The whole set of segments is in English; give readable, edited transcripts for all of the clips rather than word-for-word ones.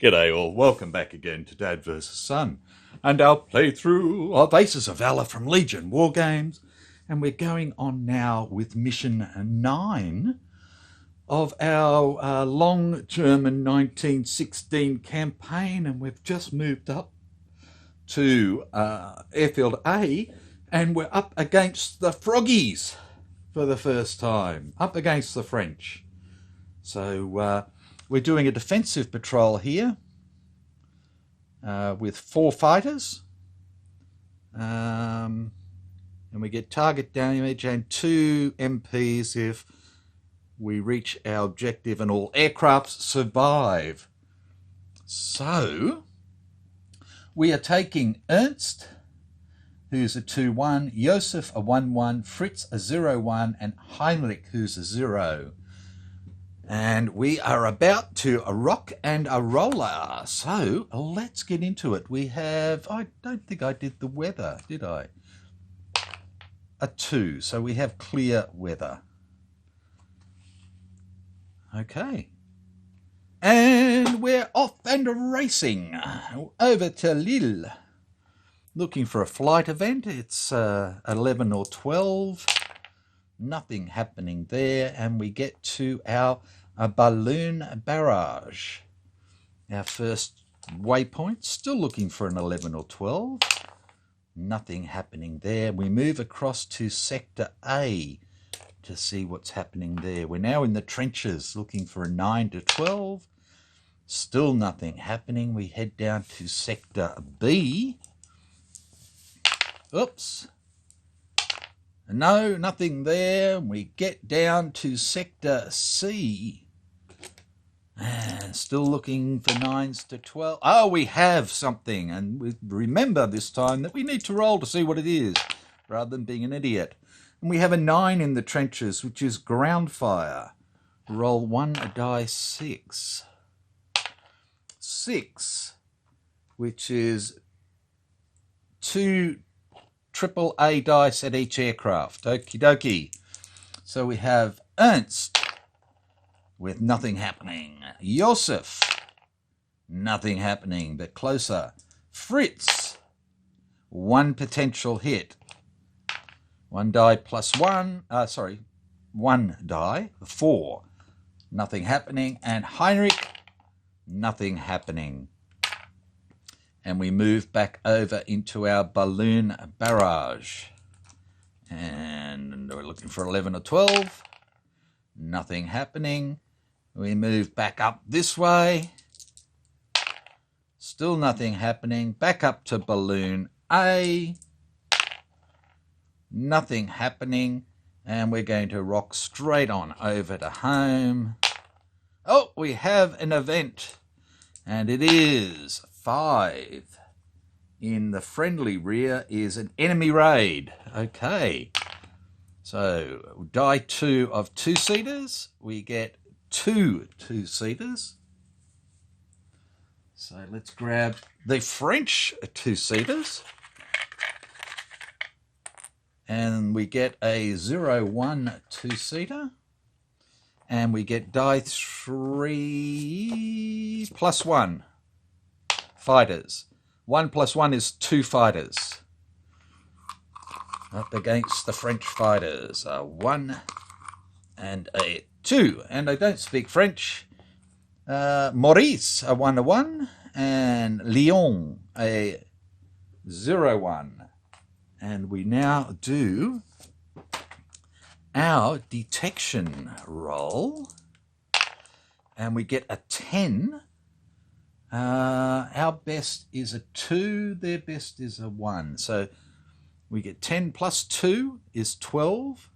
G'day all, welcome back again to Dad vs Son and our playthrough of Aces of Valor from Legion Wargames, and we're going on now with mission 9 of our long German 1916 campaign, and we've just moved up to Airfield A, and we're up against the Froggies for the first time, up against the French. So we're doing a defensive patrol here with 4 fighters, and we get target damage and 2 MPs if we reach our objective and all aircrafts survive. So we are taking Ernst, who's a 2-1, Josef a 1-1, Fritz a 0-1, and Heinrich, who's a 0. And we are about to a rock and a roller. So let's get into it. We have, I don't think I did the weather, did I? A 2. So we have clear weather. Okay. And we're off and racing over to Lille. Looking for a flight event. It's 11 or 12. Nothing happening there. And we get to our balloon barrage. Our first waypoint. Still looking for an 11 or 12. Nothing happening there. We move across to Sector A to see what's happening there. We're now in the trenches looking for a 9 to 12. Still nothing happening. We head down to Sector B. Oops. No, nothing there. We get down to Sector C. And still looking for 9s to 12. Oh, we have something. And we remember this time that we need to roll to see what it is, rather than being an idiot. And we have a 9 in the trenches, which is ground fire. Roll 1 die 6. 6, which is 2 triple A dice at each aircraft. Okie dokie. So we have Ernst with nothing happening. Josef, nothing happening, but closer. Fritz, 1 potential hit. 1 die plus 1, 1 die, 4. Nothing happening. And Heinrich, nothing happening. And we move back over into our balloon barrage. And we're looking for 11 or 12. Nothing happening. We move back up this way. Still nothing happening. Back up to balloon A. Nothing happening. And we're going to rock straight on over to home. Oh, we have an event. And it is 5. In the friendly rear is an enemy raid. Okay. So die 2 of 2-seaters. We get 2 2-seaters. So let's grab the French 2-seaters. And we get a 0-1 2-seater. And we get die 3 plus 1 fighters. 1 plus 1 is 2 fighters. Up against the French fighters. A 1 and a 2. And I don't speak French. Maurice, a 1-1. And Lyon, a 0-1. And we now do our detection roll. And we get a 10. Our best is a 2. Their best is a 1. So we get 10 plus 2 is 12.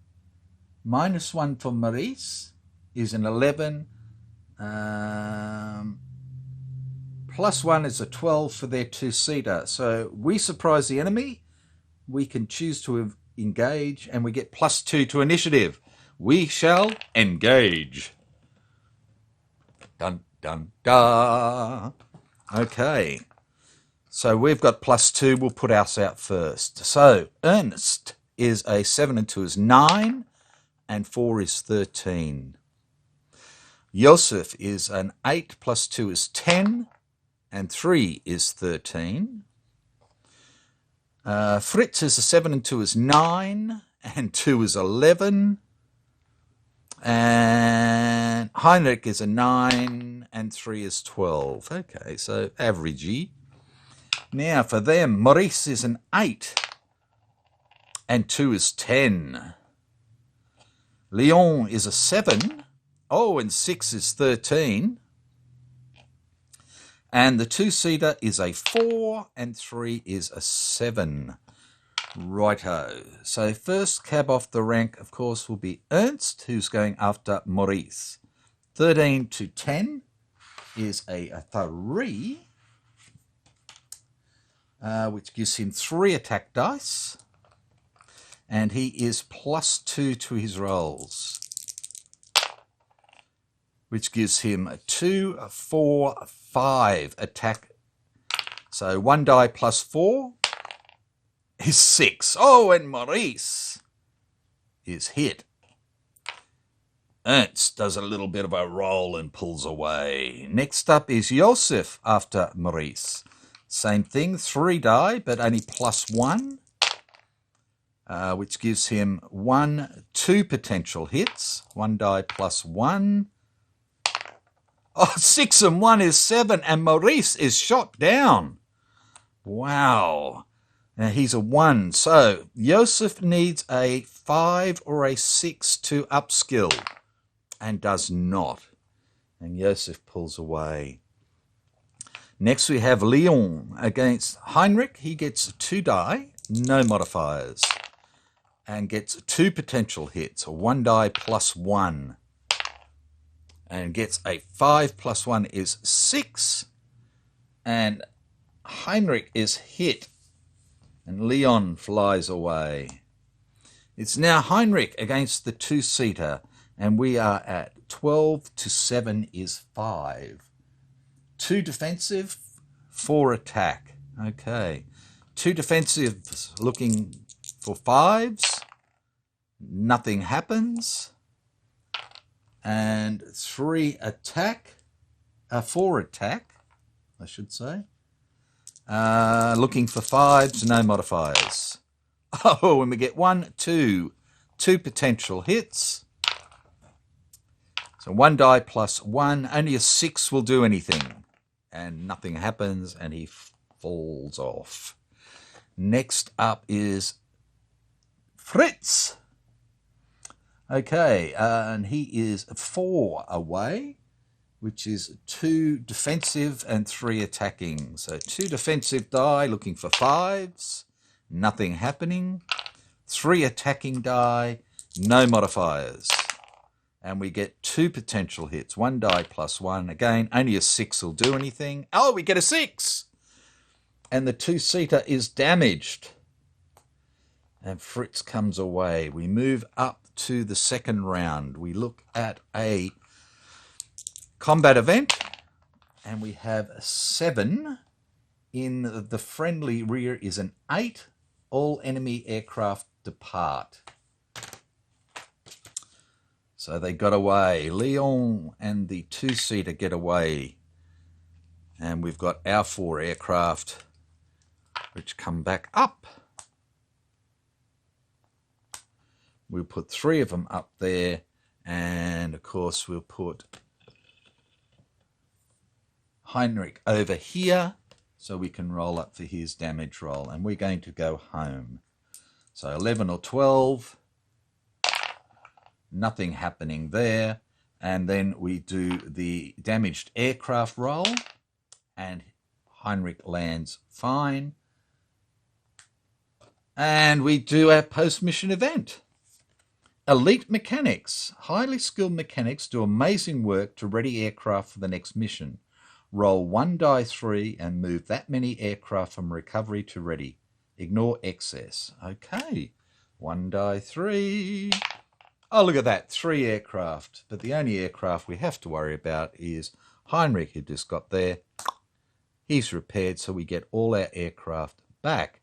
Minus 1 for Maurice is an 11. Plus 1 is a 12 for their 2-seater. So we surprise the enemy. We can choose to engage, and we get plus 2 to initiative. We shall engage. Dun, dun, dun. Okay. So we've got +2. We'll put ours out first. So Ernst is a 7 and 2 is 9, and 4 is 13. Joseph is an 8 plus 2 is 10, and 3 is 13. Fritz is a 7 and 2 is 9, and 2 is 11. And Heinrich is a 9, and 3 is 12. Okay, so averagey. Now for them, Maurice is an 8, and 2 is 10. Leon is a 7. Oh, and 6 is 13. And the 2-seater is a 4, and 3 is a 7. Righto. So first cab off the rank, of course, will be Ernst, who's going after Maurice. 13 to 10 is a 3, which gives him 3 attack dice. And he is +2 to his rolls, which gives him a 2, 4, 5 attack. So 1 die +4 is 6. Oh, and Maurice is hit. Ernst does a little bit of a roll and pulls away. Next up is Joseph after Maurice. Same thing, 3 die, but only +1, which gives him 2 potential hits. 1 die +1. Oh, 6 and 1 is 7, and Maurice is shot down. Wow. Now he's a 1. So Joseph needs a 5 or a 6 to upskill, and does not. And Joseph pulls away. Next we have Leon against Heinrich. He gets 2 die, no modifiers, and gets 2 potential hits. 1 die +1. And gets a 5 + 1 is 6. And Heinrich is hit. And Leon flies away. It's now Heinrich against the 2-seater. And we are at 12 to 7 is 5. 2 defensive, 4 attack. Okay. 2 defensive looking for 5s. Nothing happens. And 3 attack, 4 attack, I should say. Looking for 5s, no modifiers. Oh, and we get 1, 2 potential hits. So 1 die +1, only a 6 will do anything. And nothing happens, and he falls off. Next up is Fritz. Okay, and he is 4 away, which is 2 defensive and 3 attacking. So 2 defensive die looking for 5s, nothing happening. 3 attacking die, no modifiers. And we get 2 potential hits, 1 die +1. Again, only a 6 will do anything. Oh, we get a 6! And the 2-seater is damaged. And Fritz comes away. We move up to the second round. We look at a combat event, and we have a 7. In the friendly rear is an 8. All enemy aircraft depart. So they got away. Leon and the 2-seater get away. And we've got our 4 aircraft, which come back up. We'll put 3 of them up there, and of course we'll put Heinrich over here so we can roll up for his damage roll, and we're going to go home. So 11 or 12, nothing happening there, and then we do the damaged aircraft roll, and Heinrich lands fine, and we do our post-mission event. Elite mechanics. Highly skilled mechanics do amazing work to ready aircraft for the next mission. Roll 1 die 3 and move that many aircraft from recovery to ready. Ignore excess. Okay. 1 die 3. Oh, look at that. 3 aircraft. But the only aircraft we have to worry about is Heinrich, who just got there. He's repaired, so we get all our aircraft back.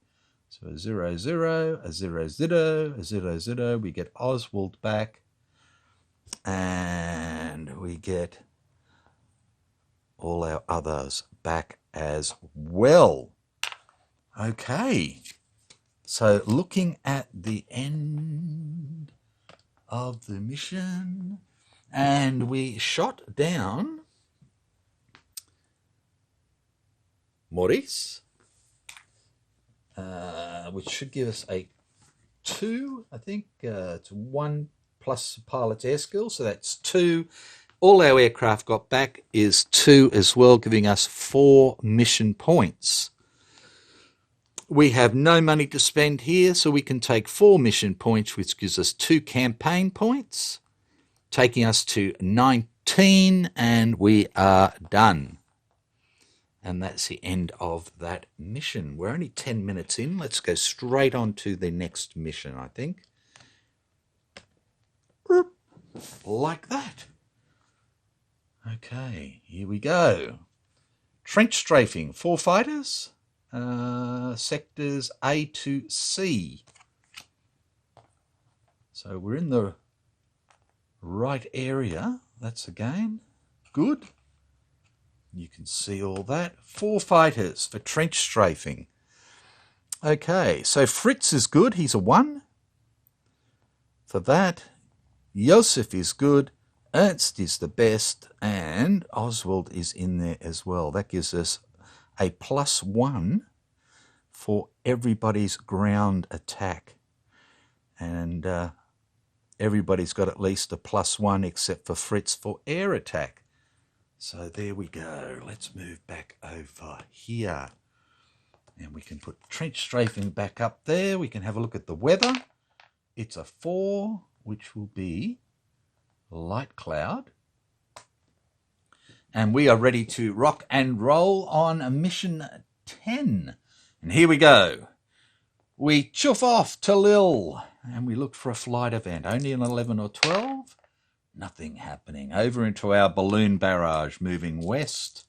So a 0, 0, a 0, 0, a 0, 0. We get Oswald back. And we get all our others back as well. Okay. So looking at the end of the mission, and we shot down Maurice, which should give us a 2, I think. It's 1 plus pilot's air skill, so that's 2. All our aircraft got back is 2 as well, giving us 4 mission points. We have no money to spend here, so we can take 4 mission points, which gives us 2 campaign points, taking us to 19, and we are done. And that's the end of that mission. We're only 10 minutes in. Let's go straight on to the next mission, I think. Like that. Okay, here we go. Trench strafing, 4 fighters. Sectors A to C. So we're in the right area. That's again good. You can see all that. 4 fighters for trench strafing. Okay, so Fritz is good. He's a 1. For that, Joseph is good. Ernst is the best. And Oswald is in there as well. That gives us a +1 for everybody's ground attack. And everybody's got at least a +1 except for Fritz for air attack. So there we go. Let's move back over here. And we can put trench strafing back up there. We can have a look at the weather. It's a 4, which will be light cloud. And we are ready to rock and roll on mission 10. And here we go. We chuff off to Lille and we look for a flight event. Only an 11 or 12. Nothing happening. Over into our balloon barrage, moving west.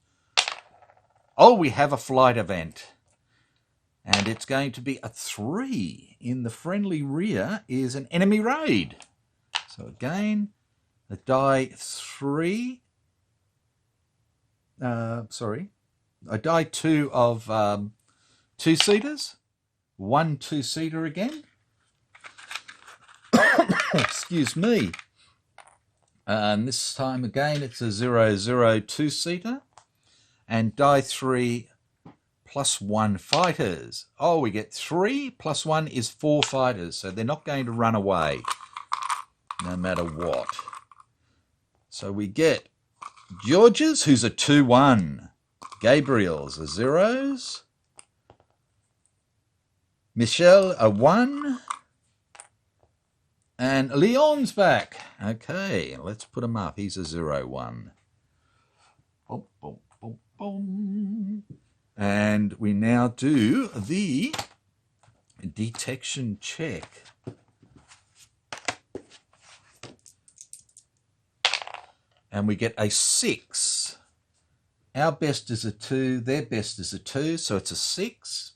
Oh, we have a flight event. And it's going to be a 3. In the friendly rear is an enemy raid. So again, a die 3. A die 2 of 2-seaters. 1 2-seater again. Excuse me. And this time again, it's a 0, 0 2-seater. And die 3 +1 fighters. Oh, we get 3 +1 is 4 fighters. So they're not going to run away no matter what. So we get George's, who's a 2-1. Gabriel's a 0s. Michelle, a 1. And Leon's back. Okay, let's put him up. He's a 0-1. Boom, boom, boom, boom. And we now do the detection check. And we get a 6. Our best is a 2. Their best is a 2, so it's a 6.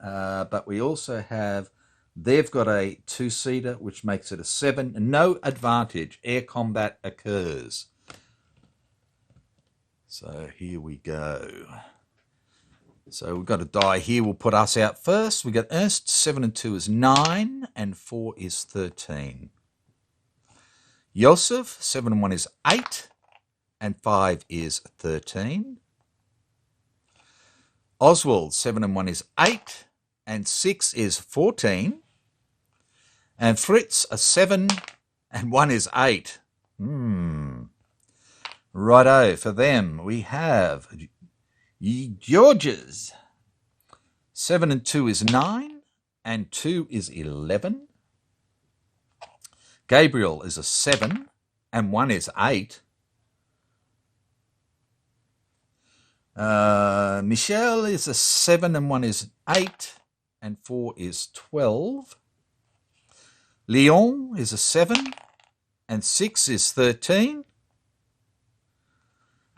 But we also have, they've got a 2-seater, which makes it a 7. No advantage. Air combat occurs. So here we go. So we've got a die here. We'll put us out first. We got Ernst. 7 and 2 is 9, and 4 is 13. Joseph. 7 and 1 is 8, and 5 is 13. Oswald. 7 and 1 is 8, and 6 is 14. And Fritz, a 7, and 1 is 8. Righto, for them we have George's. 7 and 2 is 9, and 2 is 11. Gabriel is a 7, and 1 is 8. Michelle is a 7, and 1 is 8, and 4 is 12. Leon is a 7, and 6 is 13.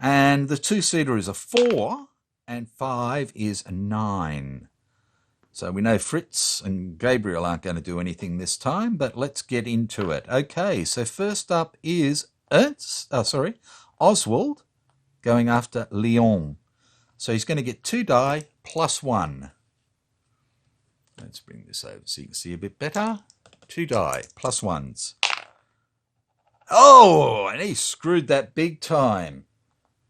And the 2-seater is a 4, and 5 is 9. So we know Fritz and Gabriel aren't going to do anything this time, but let's get into it. Okay, so first up is Oswald going after Leon. So he's going to get 2 die plus 1. Let's bring this over so you can see a bit better. 2 die plus 1s. Oh, and he screwed that big time.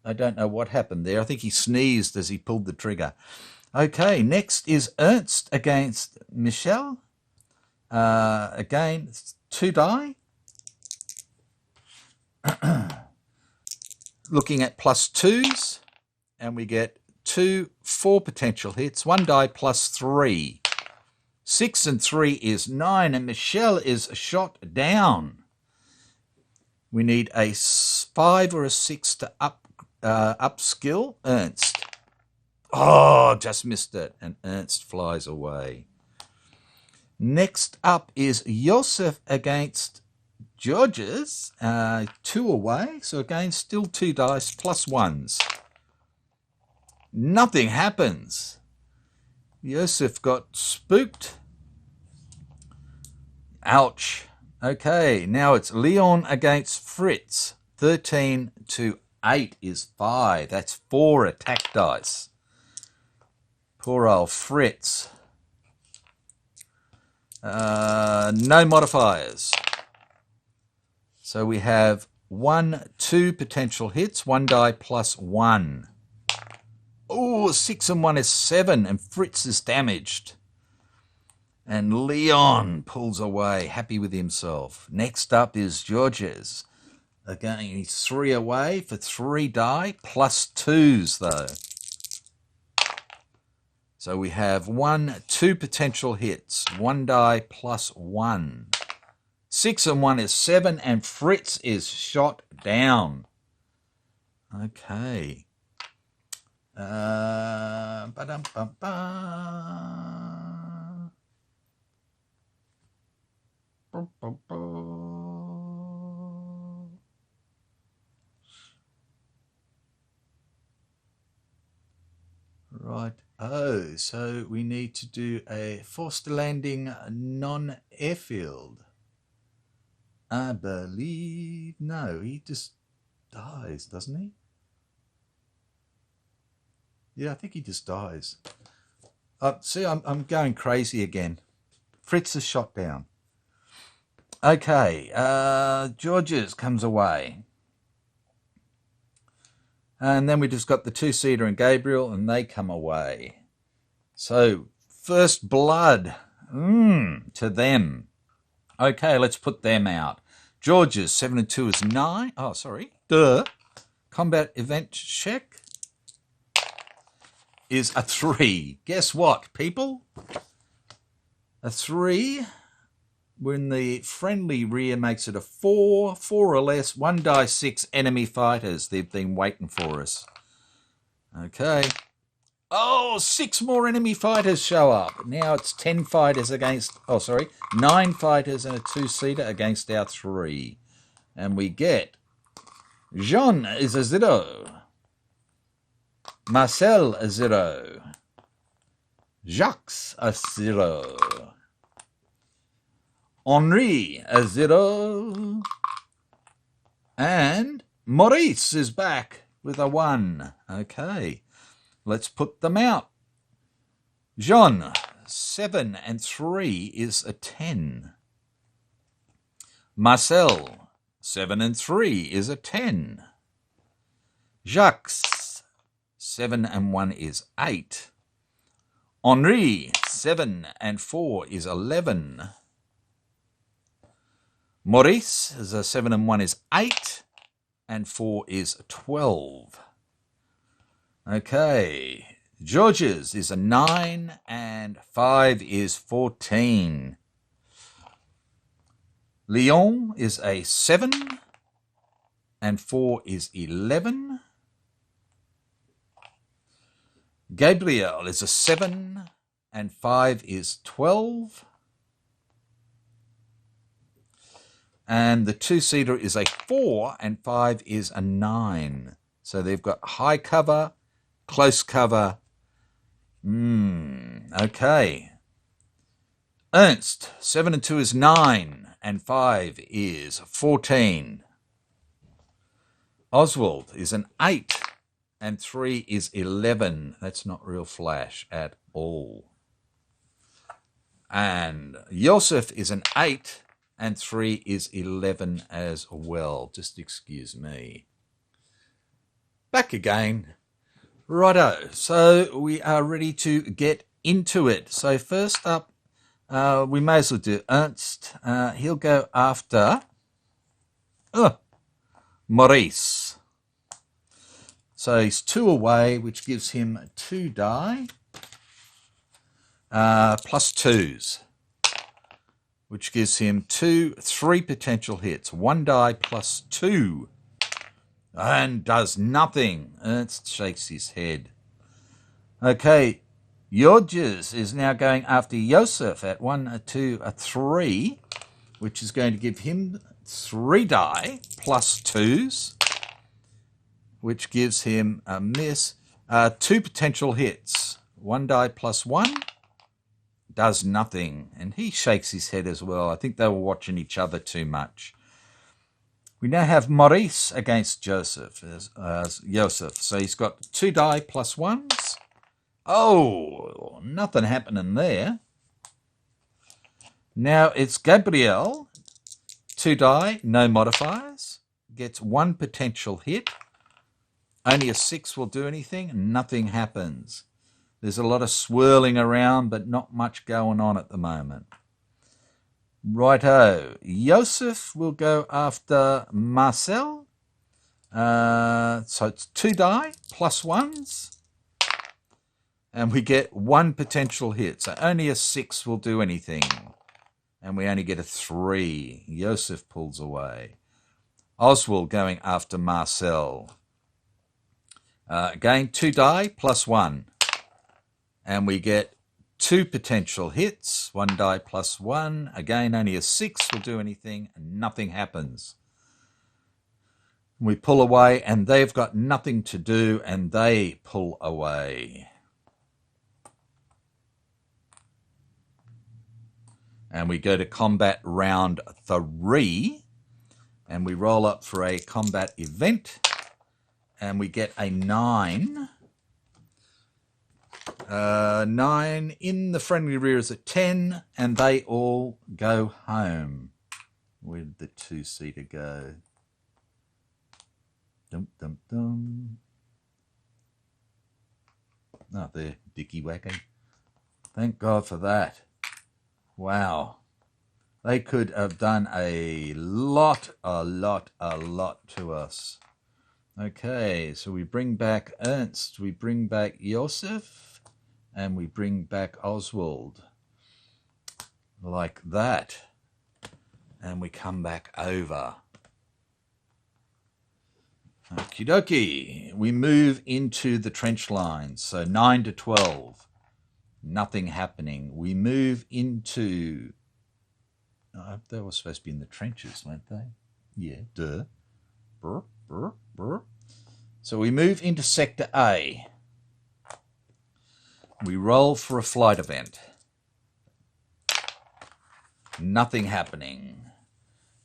I don't know what happened there. I think he sneezed as he pulled the trigger. Okay, next is Ernst against Michelle. Again, 2 die. Looking at plus 2s, and we get 4 potential hits. 1 die plus 3. 6 and 3 is 9, and Michelle is shot down. We need a 5 or a 6 to upskill Ernst. Oh, just missed it, and Ernst flies away. Next up is Josef against Georges. 2 away, so again, still 2 dice plus 1s. Nothing happens. Josef got spooked. Ouch. Okay, now it's Leon against Fritz. 13 to 8 is 5. That's 4 attack dice. Poor old Fritz. No modifiers. So we have 2 potential hits. 1 die plus 1. Oh, 6 and 1 is 7, and Fritz is damaged. And Leon pulls away, happy with himself. Next up is Georges. Again, he's 3 away for 3 die, plus 2s though. So we have 2 potential hits. 1 die plus 1. 6 and 1 is 7, and Fritz is shot down. Okay. Right. Oh, so we need to do a forced landing non-airfield. I believe... No, he just dies, doesn't he? Yeah, I think he just dies. See, I'm going crazy again. Fritz is shot down. Okay, Georges comes away. And then we just got the 2-seater and Gabriel, and they come away. So, first blood to them. Okay, let's put them out. Georges, 7 and 2 is 9. Oh, sorry. Duh. Combat event check is a 3. Guess what, people? A 3... when the friendly rear makes it a 4, 4 or less, 1 die 6 enemy fighters. They've been waiting for us. Okay. Oh, 6 more enemy fighters show up. Now it's 10 fighters against, 9 fighters and a 2-seater against our 3. And we get Jean is a 0. Marcel a 0. Jacques a 0. Henri, a 0. And Maurice is back with a 1. Okay, let's put them out. Jean, 7 and 3 is a 10. Marcel, 7 and 3 is a 10. Jacques, 7 and 1 is 8. Henri, 7 and 4 is 11. Maurice is a 7 and 1 is 8, and 4 is 12. Okay, Georges is a 9, and 5 is 14. Leon is a 7, and 4 is 11. Gabriel is a 7, and 5 is 12. And the 2-seater is a 4, and 5 is a 9. So they've got high cover, close cover. Okay. Ernst, 7 and 2 is 9, and 5 is 14. Oswald is an 8, and 3 is 11. That's not real flash at all. And Joseph is an 8, and 3 is 11 as well. Just excuse me. Back again. Righto, so we are ready to get into it. So first up, we may as well do Ernst. He'll go after Maurice. So he's 2 away, which gives him 2 die, plus 2s, which gives him 3 potential hits. 1 die plus 2. And does nothing. Ernst shakes his head. Okay, Georges is now going after Joseph at 1, 2, 3, which is going to give him 3 die plus 2s, which gives him a miss. 2 potential hits. 1 die plus 1 does nothing. And he shakes his head as well. I think they were watching each other too much. We now have Maurice against Joseph. So he's got 2 die plus 1s. Oh, nothing happening there. Now it's Gabriel. 2 die, no modifiers. Gets 1 potential hit. Only a 6 will do anything. Nothing happens. There's a lot of swirling around, but not much going on at the moment. Righto, Joseph will go after Marcel. So it's 2 die plus 1s. And we get 1 potential hit. So only a 6 will do anything. And we only get a 3. Joseph pulls away. Oswald going after Marcel. Again, 2 die plus 1. And we get 2 potential hits, 1 die plus 1. Again, only a 6 will do anything, and nothing happens. We pull away, and they've got nothing to do, and they pull away. And we go to combat round 3, and we roll up for a combat event, and we get a 9. 9 in the friendly rear is a 10, and they all go home. Where'd the 2-seater go? Dum, dum, dum. Oh, there, dicky wacky. Thank God for that. Wow. They could have done a lot to us. Okay, so we bring back Ernst, we bring back Joseph, and we bring back Oswald. Like that. And we come back over. Okie dokie. We move into the trench lines. So 9 to 12. Nothing happening. We move into... they were supposed to be in the trenches, weren't they? Yeah, duh. Brr, brr, brr. So we move into Sector A. We roll for a flight event. Nothing happening.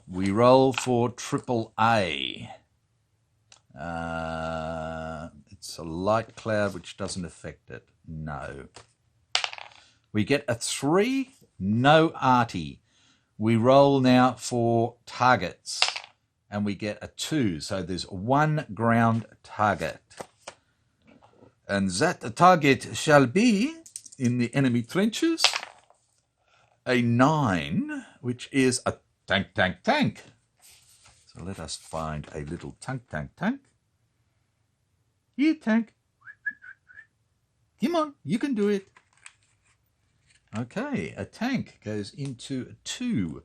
We roll for Triple A. It's a light cloud which doesn't affect it. No. We get a 3, no arty. We roll now for targets, and we get a 2. So there's 1 ground target. And that target shall be, in the enemy trenches, a 9, which is a tank. So let us find a little tank. Here, tank. Come on, you can do it. Okay, a tank goes into a 2.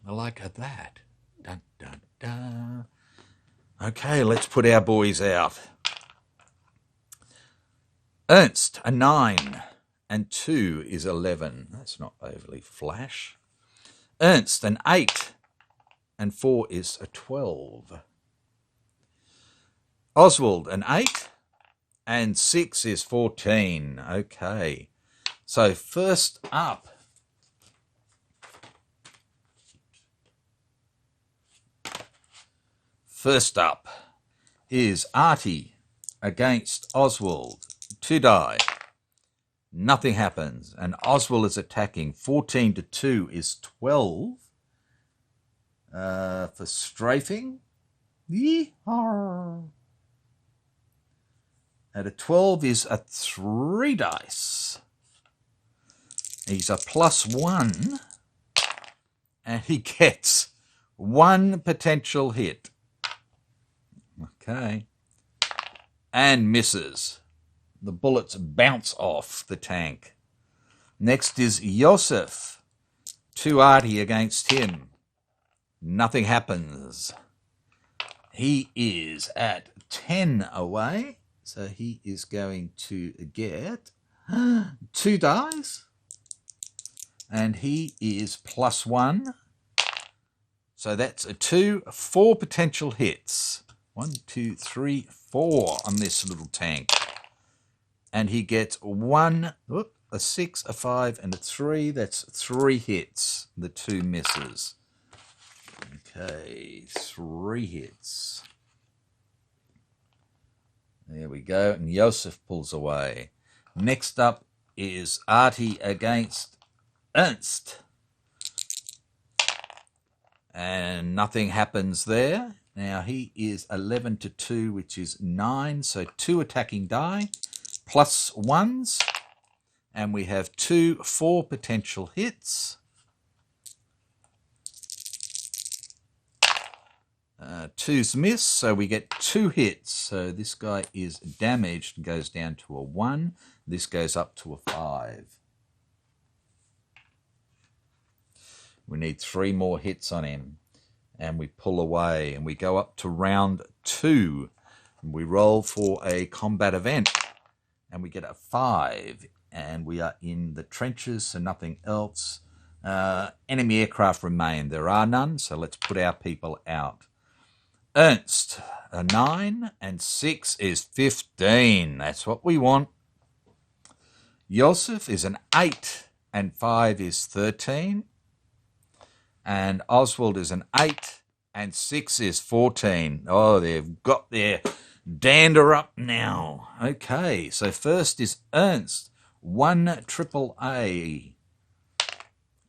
I like that. Dun, dun, dun. Okay, let's put our boys out. Ernst, a 9, and 2 is 11. That's not overly flash. Ernst, an 8, and 4 is a 12. Oswald, an 8, And 6 is 14. Okay. So first up is Artie against Oswald. 2 die. Nothing happens. And Oswald is attacking. 14 to 2 is 12. For strafing. Yeehaw. At a 12 is a 3 dice. He's a +1. And he gets 1 potential hit. Okay. And misses. The bullets bounce off the tank. Next is Joseph. 2 Artie against him. Nothing happens. He is at 10 away. So he is going to get 2 dice. And he is +1. So that's a 2, 4 potential hits. 1, 2, 3, 4 on this little tank. And he gets 1, a 6, a 5, and a 3. That's 3 hits. The 2 misses. Okay, 3 hits. There we go. And Joseph pulls away. Next up is Artie against Ernst. And nothing happens there. Now he is 11 to 2, which is 9. So 2 attacking die, +1s. And we have 2, 4 potential hits. 2's miss, so we get 2 hits. So this guy is damaged and goes down to a 1. This goes up to a 5. We need 3 more hits on him. And we pull away. And we go up to round 2. And we roll for a combat event. And we get a 5. And we are in the trenches, so nothing else. Enemy aircraft remain. There are none, so let's put our people out. Ernst, a 9, and 6 is 15. That's what we want. Joseph is an 8, and 5 is 13. And Oswald is an 8, and 6 is 14. Oh, they've got their dander up now. Okay, so first is Ernst. 1 triple A.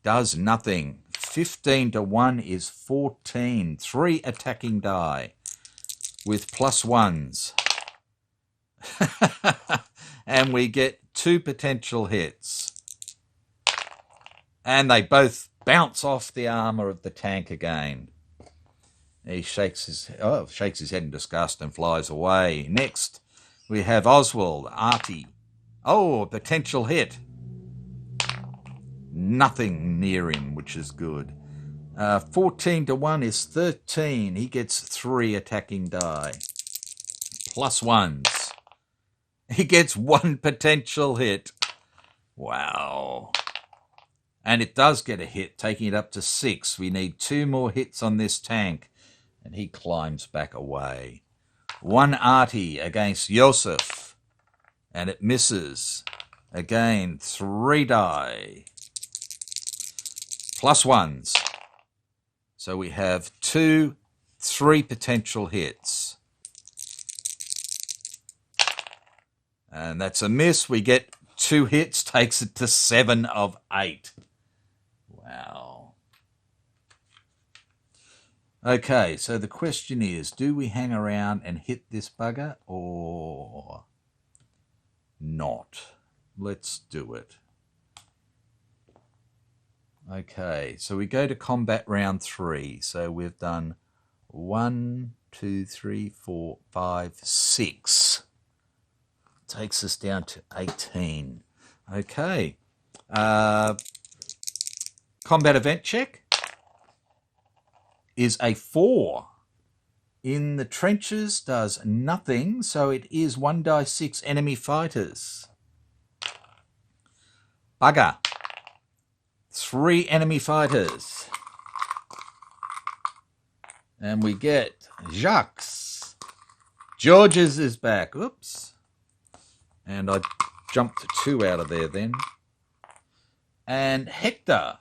Does nothing. 15 to 1 is 14. 3 attacking die with +1s. And we get 2 potential hits. And they both bounce off the armor of the tank again. He shakes his head in disgust and flies away. Next, we have Oswald, Artie. Oh, potential hit. Nothing near him, which is good. 14 to 1 is 13. He gets 3 attacking die. +1s. He gets 1 potential hit. Wow. And it does get a hit, taking it up to 6. We need 2 more hits on this tank. And he climbs back away. 1 Artie against Joseph. And it misses. Again, 3 die. +1s. So we have 2, 3 potential hits. And that's a miss. We get 2 hits, takes it to 7 of 8. Wow. Okay, so the question is, do we hang around and hit this bugger or not? Let's do it. Okay, so we go to combat round 3. So we've done 1, 2, 3, 4, 5, 6. Takes us down to 18. Okay. Combat event check is a 4. In the trenches does nothing, so it is 1d6 enemy fighters. Bugger. 3 enemy fighters. And we get Jacques. Georges is back. Oops. And I jumped 2 out of there then. And Hector.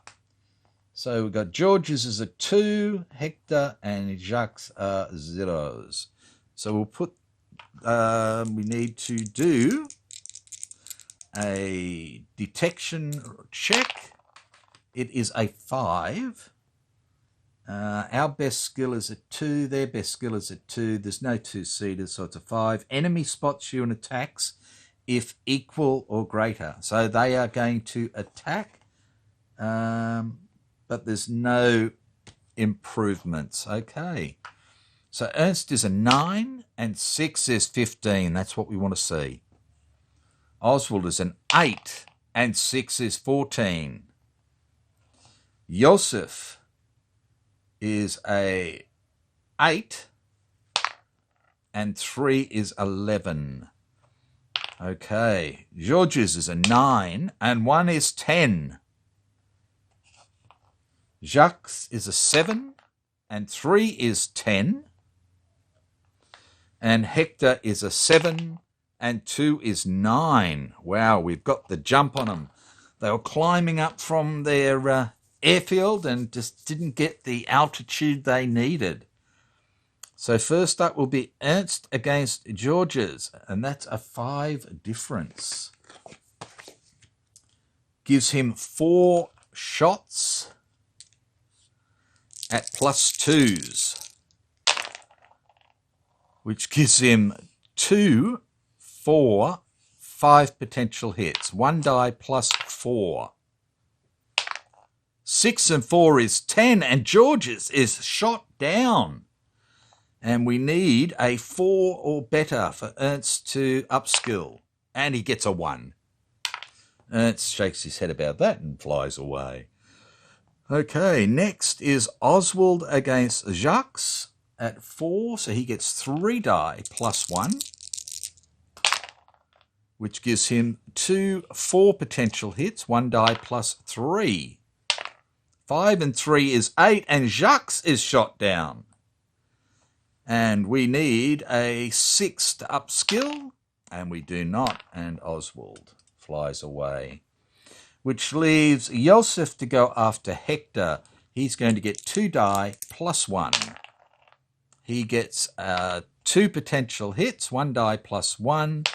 So we've got George's is a 2, Hector and Jacques are 0s. So we'll put, we need to do a detection check. It is a 5. Our best skill is a 2. Their best skill is a 2. There's no 2-seaters, so it's a 5. Enemy spots you and attacks if equal or greater. So they are going to attack, but there's no improvements. Okay. So Ernst is a 9 and 6 is 15. That's what we want to see. Oswald is an 8 and 6 is 14. Joseph is a 8 and 3 is 11. Okay. George's is a 9 and 1 is 10. Jacques is a 7 and 3 is 10. And Hector is a 7 and 2 is 9. Wow, we've got the jump on them. They were climbing up from their airfield and just didn't get the altitude they needed. So first up will be Ernst against George's, and that's a 5 difference. Gives him 4 shots at +2s, which gives him 2, 4, 5 potential hits. 1 die +4. 6 and 4 is 10, and George's is shot down. And we need a 4 or better for Ernst to upskill. And he gets a 1. Ernst shakes his head about that and flies away. Okay, next is Oswald against Jacques at 4. So he gets 3 die +1, which gives him 2, 4 potential hits. 1 die +3. 5 and 3 is 8, and Jacques is shot down. And we need a 6 to upskill, and we do not, and Oswald flies away. Which leaves Joseph to go after Hector. He's going to get 2 die +1. He gets 2 potential hits, 1 die +1.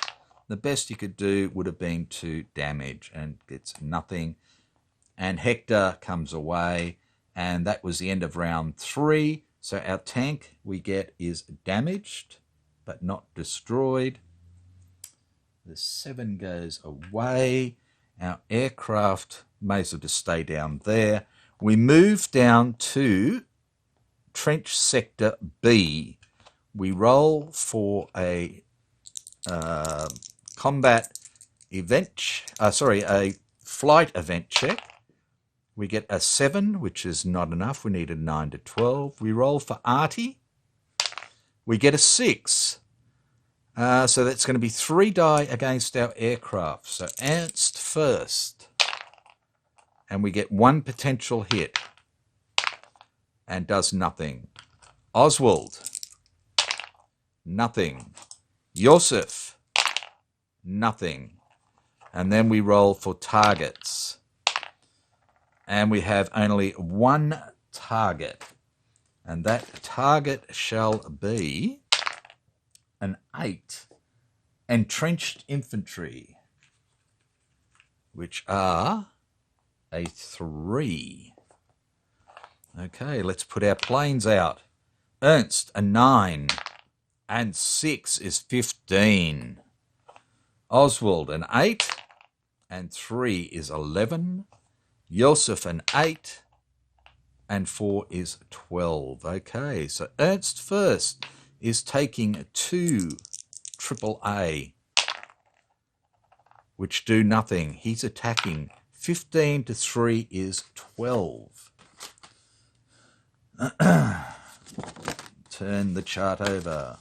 The best he could do would have been 2 damage, and gets nothing. And Hector comes away, and that was the end of round 3. So our tank we get is damaged, but not destroyed. The 7 goes away. Our aircraft may as well just stay down there. We move down to Trench Sector B. We roll for a combat event, a flight event check. We get a 7, which is not enough. We need a 9 to 12. We roll for Artie. We get a 6. So that's going to be 3 die against our aircraft. So Ernst first. And we get 1 potential hit. And does nothing. Oswald. Nothing. Joseph. Nothing. And then we roll for targets. And we have only 1 target. And that target shall be an 8. Entrenched infantry, which are a 3. Okay, let's put our planes out. Ernst, a 9. And 6 is 15. Oswald, an 8. And 3 is 11. Joseph, an 8, and 4 is 12. Okay, so Ernst first is taking 2 AAA, which do nothing. He's attacking. 15 to 3 is 12. Turn the chart over.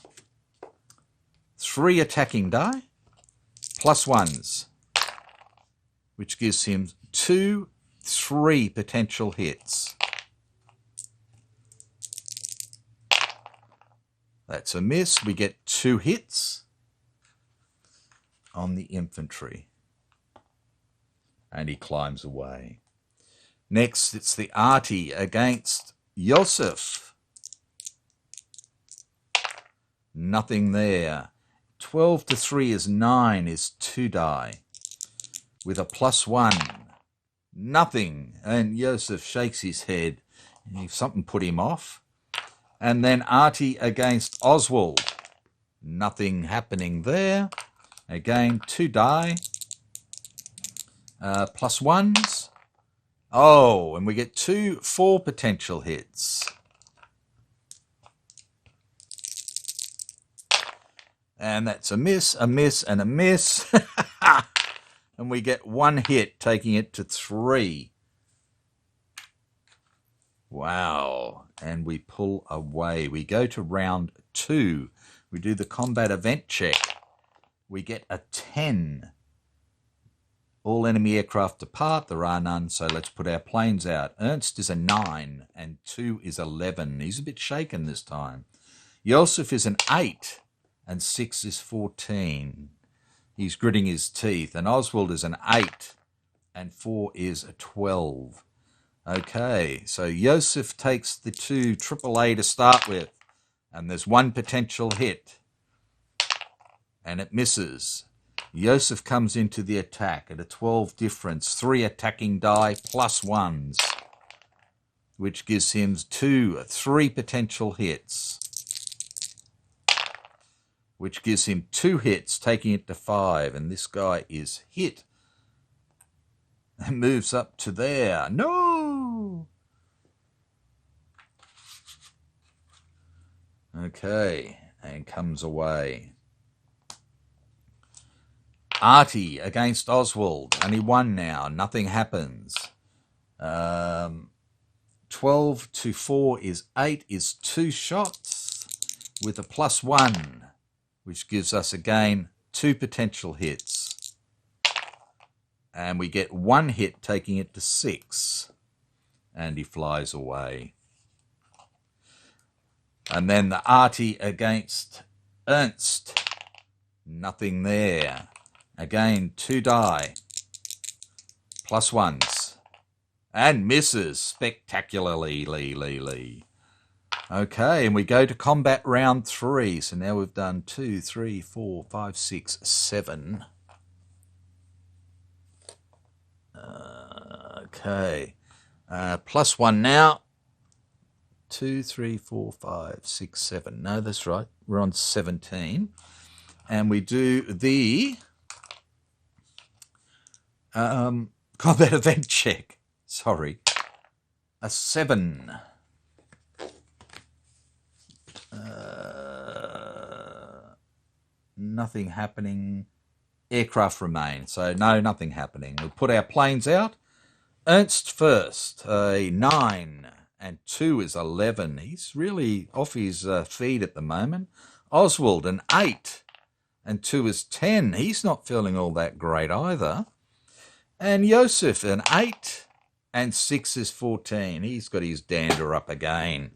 3 attacking die, +1s, which gives him 2, 3 potential hits. That's a miss. We get 2 hits. on the infantry. And he climbs away. Next, it's the arty against Yosef. Nothing there. 12 to 3 is 9, is 2 die. With a +1. Nothing. And Yosef shakes his head. Something put him off. And then arty against Oswald. Nothing happening there. Again, 2 die. +1s. Oh, and we get 4 potential hits. And that's a miss, a miss, and a miss. And we get 1 hit, taking it to 3. Wow. And we pull away. We go to round 2. We do the combat event check. We get a 10. All enemy aircraft depart. There are none, so let's put our planes out. Ernst is a 9, and 2 is 11. He's a bit shaken this time. Yosef is an 8, and 6 is 14. He's gritting his teeth. And Oswald is an 8, and 4 is a 12. Okay, so Yosef takes the 2 AAA to start with, and there's 1 potential hit, and it misses. Yosef comes into the attack at a 12 difference, 3 attacking die +1s, which gives him 3 potential hits, which gives him 2 hits, taking it to 5, and this guy is hit and moves up to there. No! Okay, and comes away. Arty against Oswald. Only 1 now. Nothing happens. 12 to 4 is 8, is 2 shots with a +1, which gives us again 2 potential hits. And we get 1 hit, taking it to 6. And he flies away. And then the arty against Ernst. Nothing there. Again, 2 die. +1s. And misses spectacularly. Okay, and we go to combat round 3. So now we've done 2, 3, 4, 5, 6, 7. Okay. +1 now. 2, 3, 4, 5, 6, 7. No, that's right. We're on 17. And we do the combat event check. Sorry. A 7. Nothing happening. Aircraft remain. So no, nothing happening. We'll put our planes out. Ernst first. A 9. And 2 is 11. He's really off his feed at the moment. Oswald, an 8. And 2 is 10. He's not feeling all that great either. And Yosef, an 8. And 6 is 14. He's got his dander up again.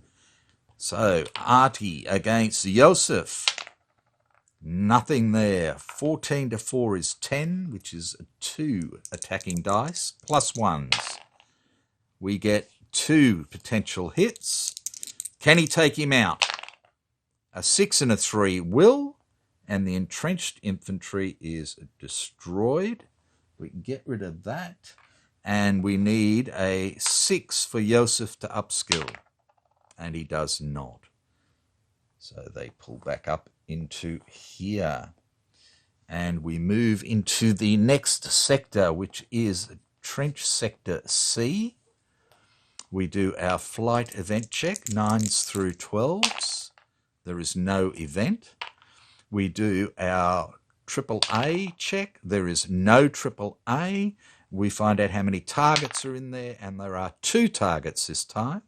So, arty against Yosef. Nothing there. 14 to 4 is 10, which is 2 attacking dice, +1s. We get 2 potential hits. Can he take him out? A 6 and a 3 will, and the entrenched infantry is destroyed. We can get rid of that, and we need a 6 for Yosef to upskill, and he does not. So they pull back up into here, and we move into the next sector, which is Trench Sector C. We do our flight event check, 9s through 12s. There is no event. We do our AAA check. There is no AAA. We find out how many targets are in there, and there are 2 targets this time.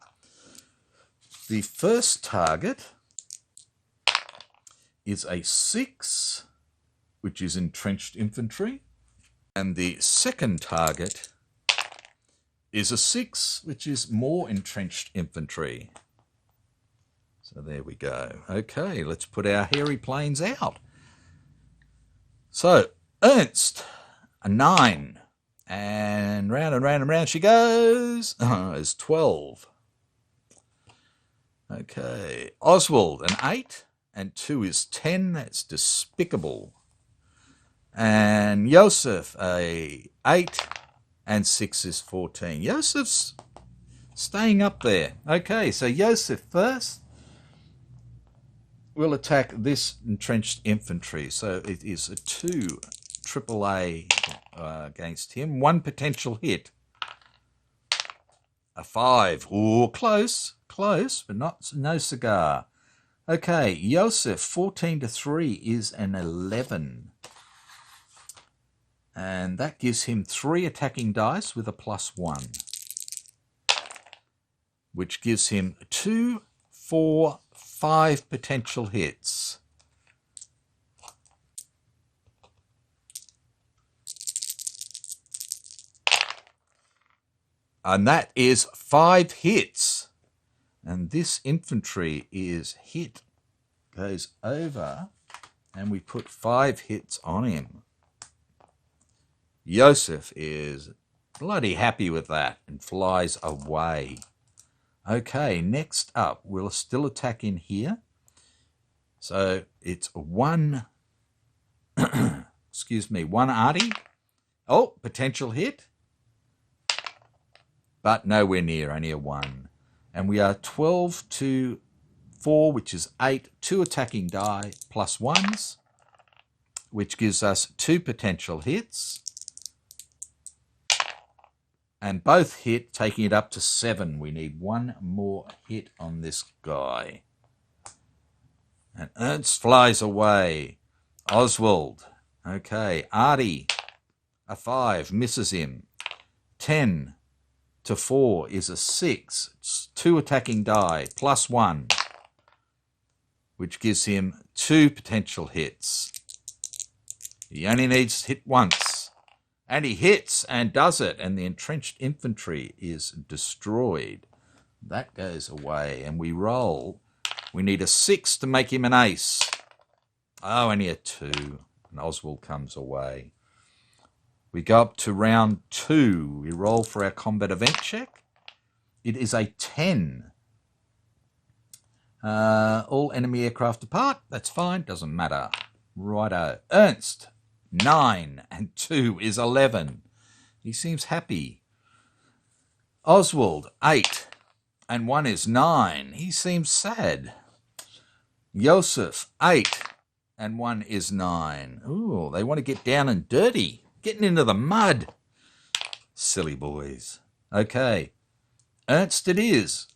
The first target is a 6, which is entrenched infantry, and the second target is a 6, which is more entrenched infantry. So there we go. Okay, let's put our hairy planes out. So Ernst, a 9. And round she goes. It's 12. Okay. Oswald, an 8. And 2 is 10. That's despicable. And Joseph, a 8. And 6 is 14. Joseph's staying up there. Okay, so Joseph first will attack this entrenched infantry. So it is a 2 AAA against him. 1 potential hit. A 5. Ooh, close, but no cigar. Okay, Joseph, 14 to 3 is an 11. And that gives him 3 attacking dice with a +1. Which gives him 2, 4, 5 potential hits. And that is 5 hits. And this infantry is hit. Goes over. And we put 5 hits on him. Joseph is bloody happy with that and flies away. Okay, next up, we'll still attack in here. So it's 1, excuse me, 1 arty. Oh, potential hit. But nowhere near, only a 1. And we are 12 to 4, which is 8, 2 attacking die +1s, which gives us 2 potential hits. And both hit, taking it up to 7. We need 1 more hit on this guy. And Ernst flies away. Oswald. Okay. Artie. A 5. Misses him. 10 to 4 is a 6. It's 2 attacking die +1. Which gives him 2 potential hits. He only needs to hit once. And he hits and does it, and the entrenched infantry is destroyed. That goes away, and we roll. We need a 6 to make him an ace. Oh, only a 2, and Oswald comes away. We go up to round 2. We roll for our combat event check. It is a 10. All enemy aircraft depart. That's fine, doesn't matter. Righto. Ernst. 9 and 2 is 11. He seems happy. Oswald, 8 and 1 is 9. He seems sad. Joseph, 8 and 1 is 9. Ooh, they want to get down and dirty, getting into the mud. Silly boys. Okay, Ernst it is.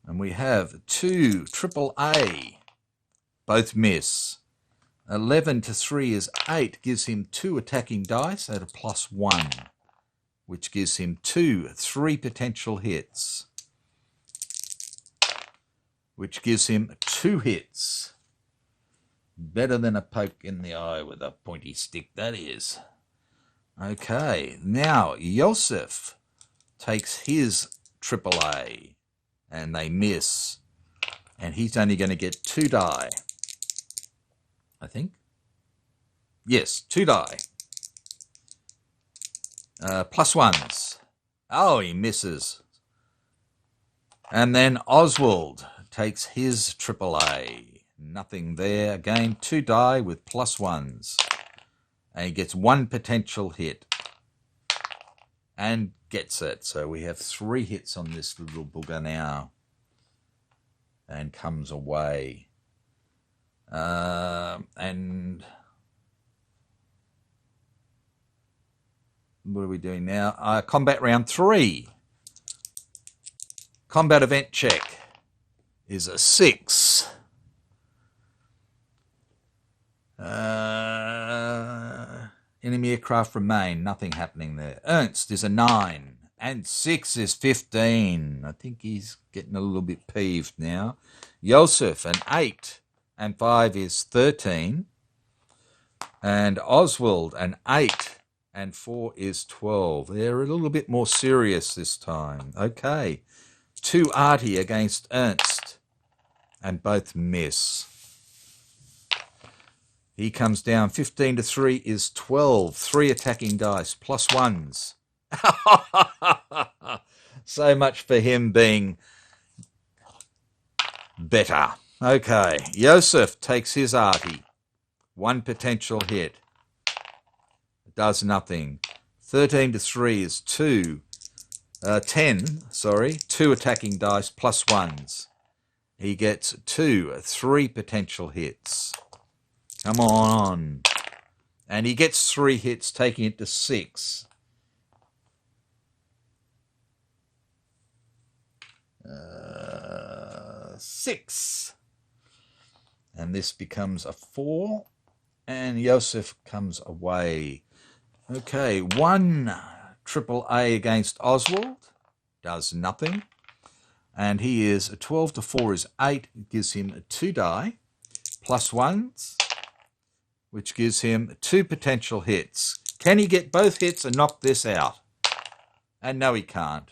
And we have 2 AAA. Both miss. 11 to 3 is 8, gives him 2 attacking dice at a +1, which gives him 3 potential hits, which gives him 2 hits. Better than a poke in the eye with a pointy stick, that is. Okay, now Joseph takes his AAA, and they miss, and he's only going to get 2 die. I think. Yes, 2 die. +1s. Oh, he misses. And then Oswald takes his AAA. Nothing there. Again, 2 die with +1s. And he gets 1 potential hit. And gets it. So we have 3 hits on this little booger now. And comes away. And what are we doing now? Combat round 3. Combat event check is a 6. Enemy aircraft remain. Nothing happening there. Ernst is a 9. And 6 is 15. I think he's getting a little bit peeved now. Joseph, an 8. And 5 is 13. And Oswald, an 8. And 4 is 12. They're a little bit more serious this time. Okay. 2 arty against Ernst. And both miss. He comes down. 15 to 3 is 12. 3 attacking dice, plus ones. So much for him being better. Okay, Joseph takes his arty. 1 potential hit. Does nothing. 13 to 3 is 2. 10, sorry. 2 attacking dice, plus ones. He gets 3 potential hits. Come on. And he gets 3 hits, taking it to 6. 6. And this becomes a 4. And Joseph comes away. Okay, 1 AAA against Oswald. Does nothing. And he is 12 to 4 is 8. It gives him 2 die. Plus ones. Which gives him 2 potential hits. Can he get both hits and knock this out? And no, he can't.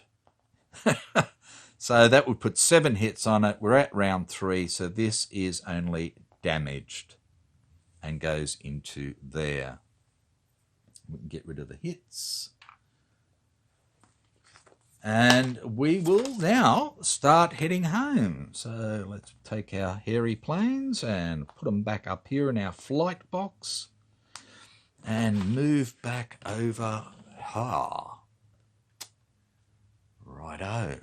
So that would put 7 hits on it. We're at round 3, so this is only damaged and goes into there. We can get rid of the hits. And we will now start heading home. So let's take our hairy planes and put them back up here in our flight box and move back over. Righto.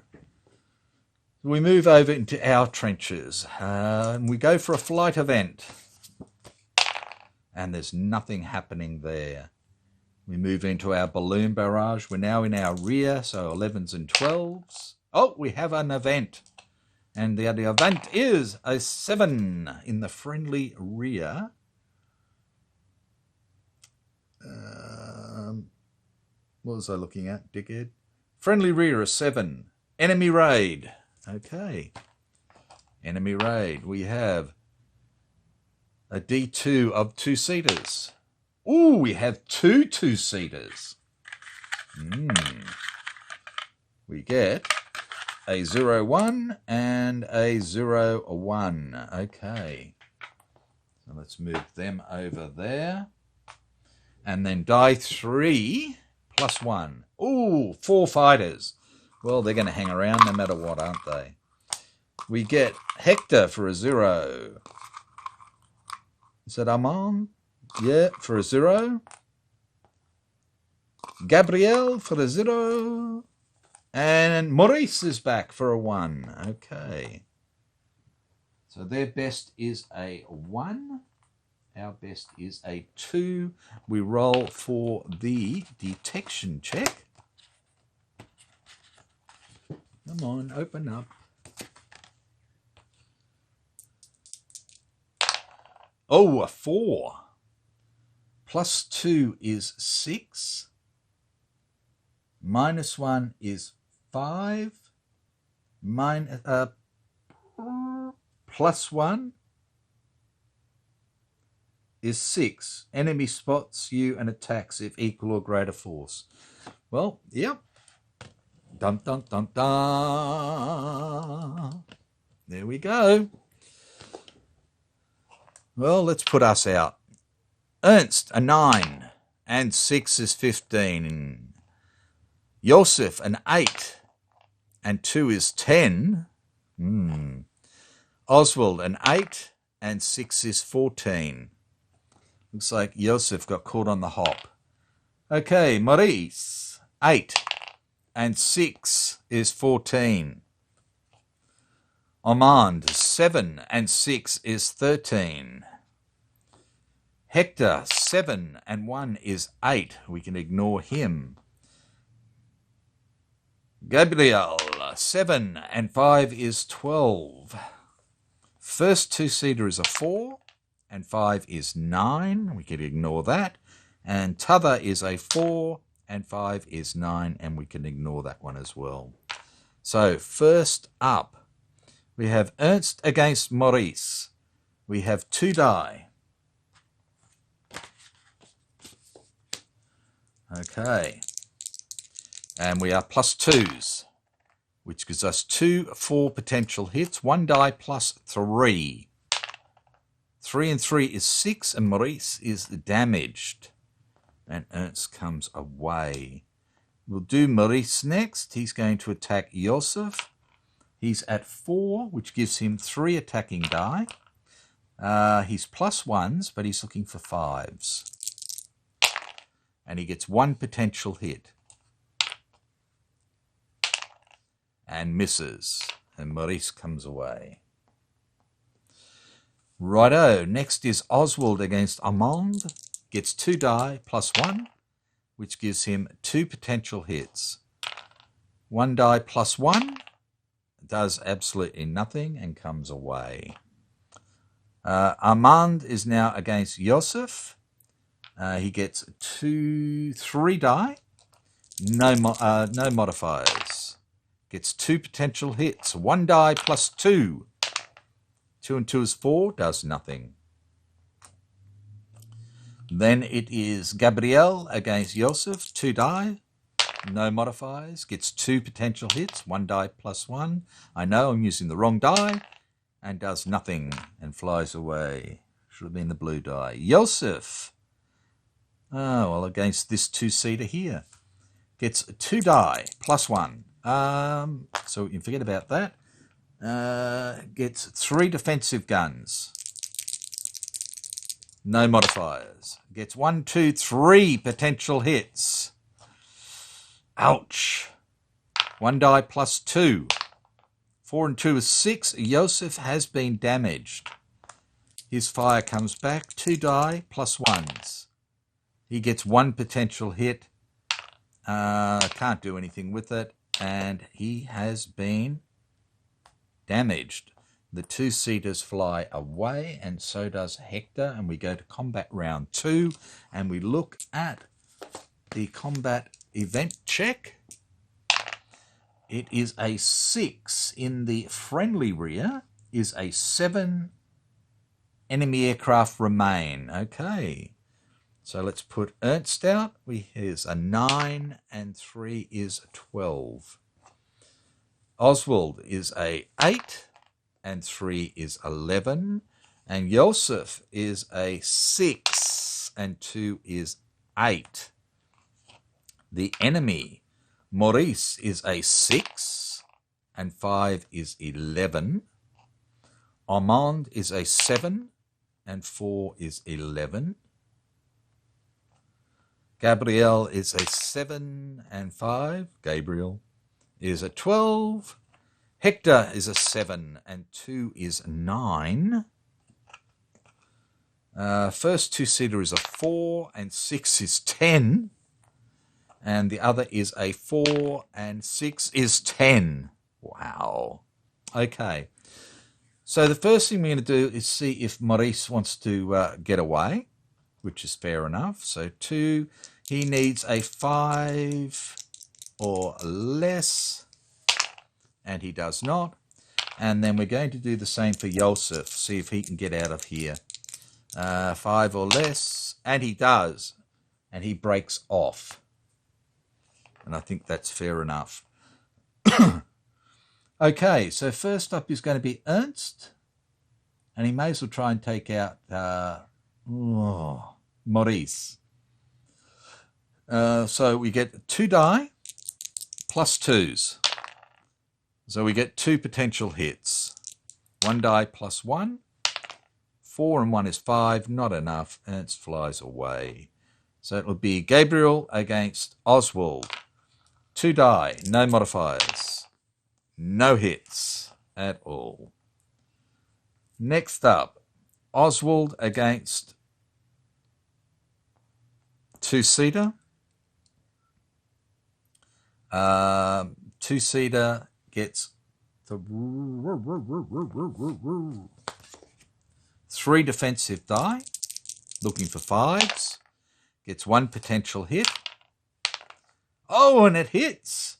We move over into our trenches and we go for a flight event. And there's nothing happening there. We move into our balloon barrage. We're now in our rear, so 11s and 12s. Oh, we have an event. And the event is a 7 in the friendly rear. What was I looking at, dickhead? Friendly rear, a 7. Enemy raid. Okay. Enemy raid. We have a D2 of 2-seaters. Ooh, we have 2 2-seaters. We get a 0-1 and a 0-1. Okay. So let's move them over there. And then die 3 plus 1. Ooh, 4 fighters. Well, they're going to hang around no matter what, aren't they? We get Hector for a 0. Is that Armand? Yeah, for a 0. Gabrielle for a 0. And Maurice is back for a 1. Okay. So their best is a 1. Our best is a 2. We roll for the detection check. Come on, open up. Oh, a 4. Plus 2 is 6. Minus 1 is 5. Plus 1 is 6. Enemy spots you and attacks if equal or greater force. Well, yep. Dun, dun, dun, dun. There we go. Well, let's put us out. Ernst, a 9. And 6 is 15. Joseph, an 8. And 2 is 10. Oswald, an 8. And 6 is 14. Looks like Joseph got caught on the hop. Okay, Maurice, 8. And 6 is 14. Armand, 7. And 6 is 13. Hector, 7. And 1 is 8. We can ignore him. Gabriel, 7. And 5 is 12. First 2-seater is a 4. And 5 is 9. We can ignore that. And t'other is a 4. And 5 is 9. And we can ignore that one as well. So first up, we have Ernst against Maurice. We have 2 die. Okay. And we are plus 2s, which gives us 2 4 potential hits. 1 die plus 3. 3 and 3 is 6, and Maurice is damaged. And Ernst comes away. We'll do Maurice next. He's going to attack Joseph. He's at 4, which gives him 3 attacking die. He's +1s, but he's looking for 5s. And he gets 1 potential hit. And misses. And Maurice comes away. Righto, next is Oswald against Armand. Gets 2 die, +1, which gives him 2 potential hits. 1 die +1, does absolutely nothing and comes away. Armand is now against Joseph. He gets 3 die, no modifiers. Gets 2 potential hits, 1 die +2. 2 and 2 is 4, does nothing. Then it is Gabrielle against Joseph, 2 die, no modifiers, gets 2 potential hits, 1 die +1. I know I'm using the wrong die, and does nothing and flies away. Should have been the blue die. Joseph, oh, well, against this 2-seater here, gets 2 die, +1. So we can forget about that. Gets 3 defensive guns. No modifiers. Gets 1, 2, 3 potential hits. Ouch. 1 die +2. 4 and 2 is 6. Joseph has been damaged. His fire comes back. 2 die +1s. He gets 1 potential hit. Can't do anything with it. And he has been damaged. The 2-seaters fly away, and so does Hector, and we go to combat round 2, and we look at the combat event check. It is a 6 in the friendly rear, is a 7 enemy aircraft remain. Okay, so let's put Ernst out. Here's a 9, and 3 is 12. Oswald is a 8, and 3 is 11. And Joseph is a 6, and 2 is 8. The enemy, Maurice, is a 6, and 5 is 11. Armand is a 7, and 4 is 11. Gabrielle is a 7 and 5. Gabriel is a 12. Hector is a 7 and 2 is 9. First 2-seater is a 4 and 6 is 10. And the other is a 4 and 6 is 10. Wow. Okay. So the first thing we're going to do is see if Maurice wants to get away, which is fair enough. So 2, he needs a 5 or less, and he does not. And then we're going to do the same for Joseph, see if he can get out of here. 5 or less, and he does, and he breaks off. And I think that's fair enough. Okay, so first up is going to be Ernst, and he may as well try and take out Maurice. So we get 2 die plus 2s. So we get 2 potential hits. 1 die plus 1. 4 and 1 is 5, not enough. Ernst flies away. So it will be Gabriel against Oswald. 2 die, no modifiers. No hits at all. Next up, Oswald against 2-seater. 2-seater gets 3 defensive die, looking for 5s, gets 1 potential hit. Oh, and it hits!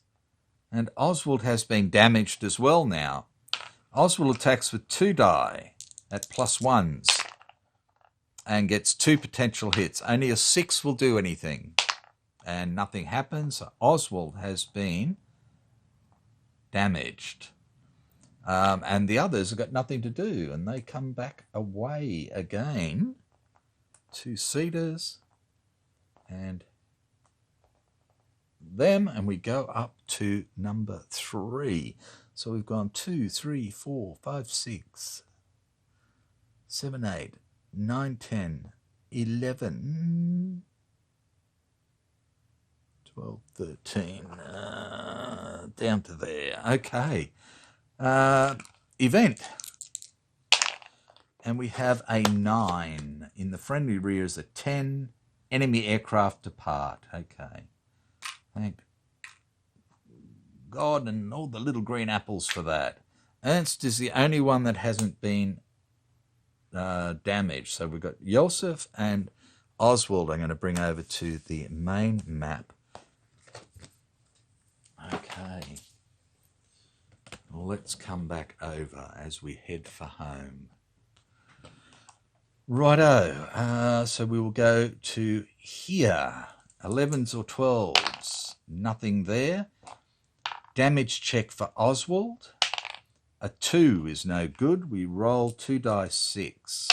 And Oswald has been damaged as well now. Oswald attacks with 2 die at +1s and gets 2 potential hits. Only a 6 will do anything. And nothing happens. Oswald has been damaged. And the others have got nothing to do, and they come back away again. 2 cedars and them, and we go up to number 3. So we've gone 2, 3, 4, 5, 6, 7, 8, 9, 10, 11, 12, 13, down to there. Okay. Event. And we have a 9. In the friendly rear is a 10. Enemy aircraft depart. Okay. Thank God and all the little green apples for that. Ernst is the only one that hasn't been damaged. So we've got Joseph and Oswald I'm going to bring over to the main map. Okay. Let's come back over as we head for home. Righto. So we will go to here. 11s or 12s. Nothing there. Damage check for Oswald. A 2 is no good. We roll 2 dice 6.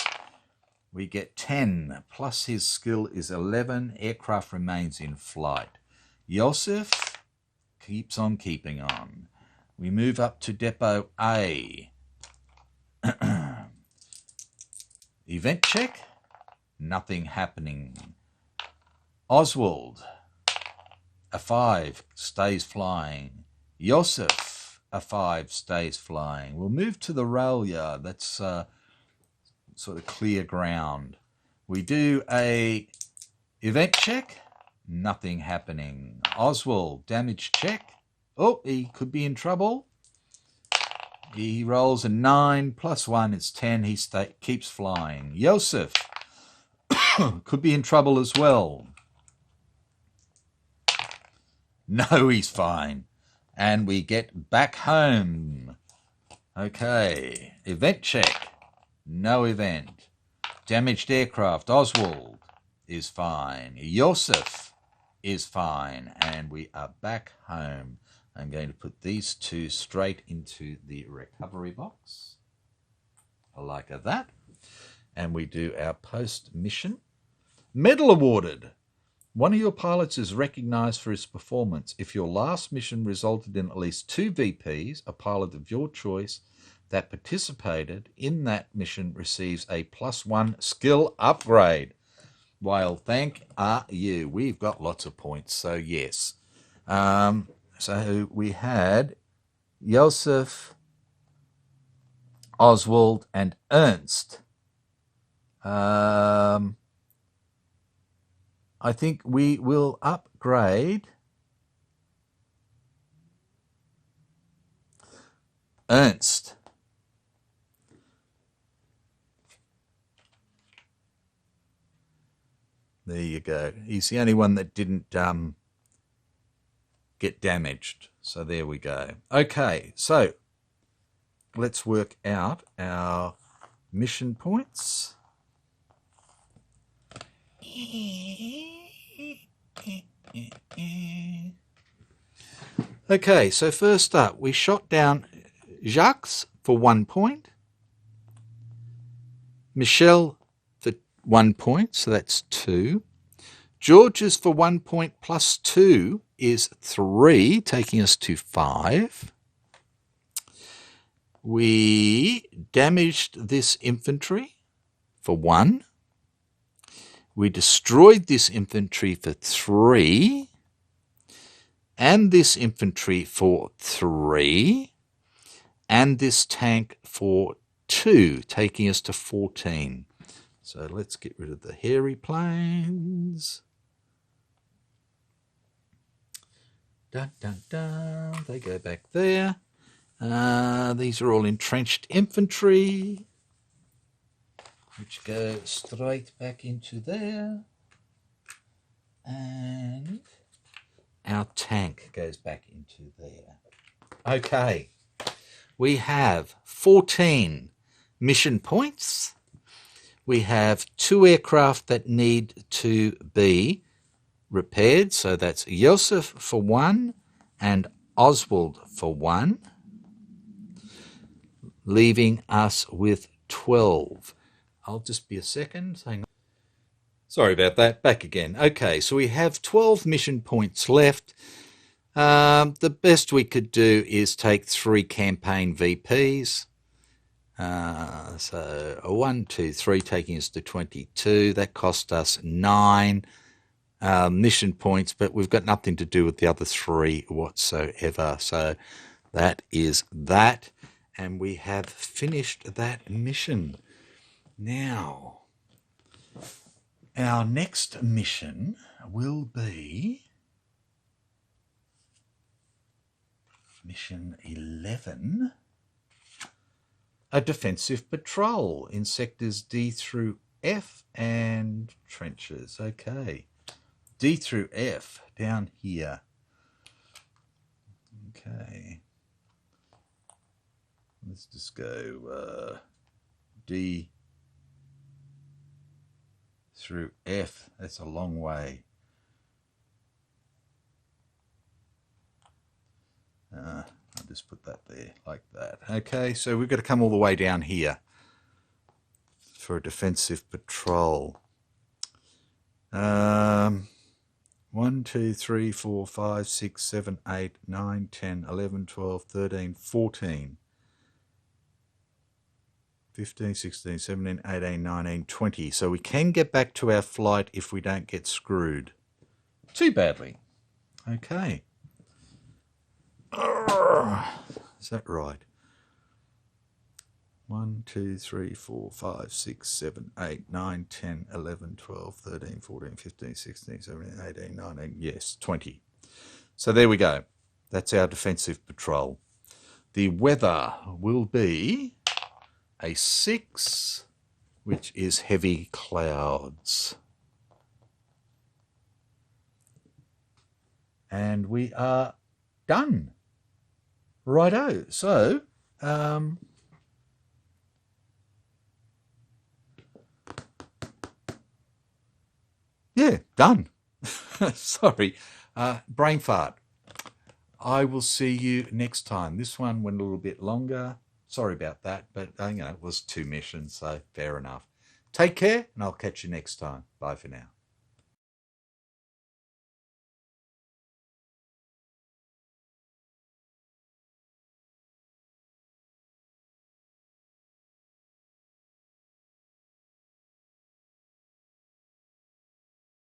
We get 10, plus his skill is 11. Aircraft remains in flight. Joseph keeps on keeping on. We move up to Depot A. Event check. Nothing happening. Oswald, a 5, stays flying. Joseph, a 5, stays flying. We'll move to the rail yard. That's sort of clear ground. We do a event check. Nothing happening. Oswald, damage check. Oh, he could be in trouble. He rolls a 9, plus 1, it's 10. He keeps flying. Joseph could be in trouble as well. No, he's fine. And we get back home. Okay. Event check. No event. Damaged aircraft. Oswald is fine. Joseph is fine. And we are back home. I'm going to put these 2 straight into the recovery box. Like that. And we do our post-mission. Medal awarded. One of your pilots is recognized for his performance. If your last mission resulted in at least 2 VPs, a pilot of your choice that participated in that mission receives a +1 skill upgrade. Well, thank you. We've got lots of points, so yes. So we had Joseph, Oswald, and Ernst. I think we will upgrade Ernst. There you go. He's the only one that didn't get damaged. So there we go. Okay, so let's work out our mission points. Okay, so first up, we shot down Jacques for 1 point, Michelle for 1 point, so that's 2. George's for 1 point plus 2 is 3, taking us to 5. We damaged this infantry for 1. We destroyed this infantry for 3, and this infantry for 3, and this tank for 2, taking us to 14. So let's get rid of the hairy planes. Dun, dun, dun. They go back there. These are all entrenched infantry, which go straight back into there. And our tank goes back into there. Okay. We have 14 mission points. We have 2 aircraft that need to be repaired. So that's Joseph for 1 and Oswald for 1. leaving us with 12. I'll just be a second. Hang on. Sorry about that. Back again. Okay, so we have 12 mission points left. The best we could do is take 3 campaign VPs. So a 1, 2, 3 taking us to 22. That cost us 9 mission points, but we've got nothing to do with the other 3 whatsoever. So that is that, and we have finished that mission. Now, our next mission will be mission 11, a defensive patrol in sectors D through F and trenches. Okay, D through F down here. Okay, let's just go D through F. That's a long way. I'll just put that there like that. Okay, so we've got to come all the way down here for a defensive patrol. 1, 2, 3, 4, 5, 6, 7, 8, 9, 10, 11, 12, 13, 14, 15, 16, 17, 18, 19, 20. So we can get back to our flight if we don't get screwed too badly. Okay. Is that right? 1, 2, 3, 4, 5, 6, 7, 8, 9, 10, 11, 12, 13, 14, 15, 16, 17, 18, 19. Yes, 20. So there we go. That's our defensive patrol. The weather will be a 6, which is heavy clouds. And we are done. Righto. So, yeah, done. Sorry, brain fart. I will see you next time. This one went a little bit longer. Sorry about that, but it was 2 missions, so fair enough. Take care, and I'll catch you next time. Bye for now.